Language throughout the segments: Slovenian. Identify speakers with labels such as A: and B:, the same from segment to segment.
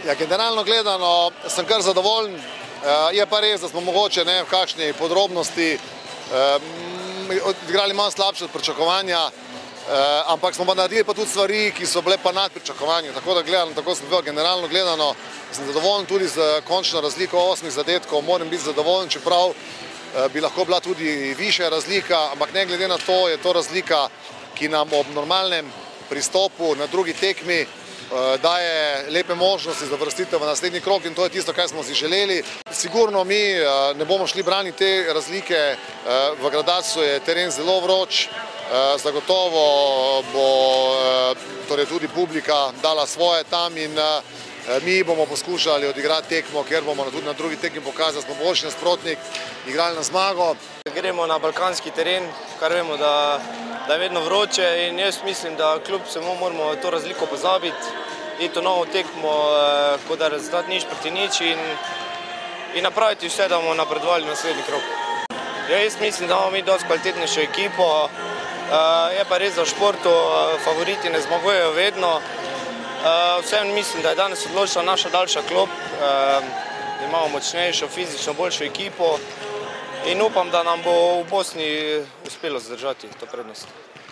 A: Ja, generalno gledano sem kar zadovoljen. Je pa res, da smo mogoče v kakšni podrobnosti odigrali manj slabše od pričakovanja, ampak smo pa naredili pa tudi stvari, ki so bile pa nad pričakovanjem. Tako da gledano, tako sem bil generalno gledano, sem zadovoljen tudi z končno razliko 8 zadetkov, moram biti zadovoljen, čeprav bi lahko bila tudi višja razlika, ampak ne glede na to je to razlika, ki nam ob normalnem pristopu na drugi tekmi daje lepe možnosti za vrstitev v naslednji krog in to je tisto, kaj smo si želeli. Sigurno mi ne bomo šli braniti te razlike, v Gradacu je teren zelo vroč, zagotovo bo torej tudi publika dala svoje tam in mi bomo poskušali odigrati tekmo, ker bomo tudi na drugi tekmi pokazali, da smo boljši nasprotnik, igrali na zmago.
B: Gremo na balkanski teren, kar vemo, da je vedno vroče in jaz mislim, da kljub vsemu moramo to razliko pozabiti, iti v novo tekmo, kot da rezultat nič proti nič in napraviti vse, da bomo napredovali v naslednji krog. Jaz mislim, da imamo mi dosti kvalitetnejšo ekipo, je pa res, da v športu favoriti ne zmagujejo vedno. Vseeno mislim, da je danes odločila naša daljša klop, da imamo močnejšo, fizično boljšo ekipo in upam, da nam bo v Bosni uspelo zdržati to prednost.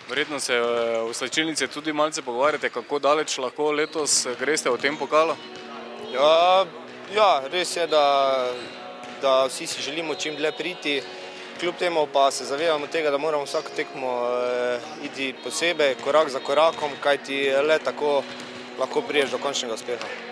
C: Verjetno se v slačilnici tudi malce pogovarjate, kako daleč lahko letos greste v tem pokalu?
B: Ja, res je, da vsi si želimo čim dlje priti, kljub temu pa se zavedamo tega, da moramo vsako tekmo iti posebej, korak za korakom, kajti le tako lahko prideš do končnega uspeha.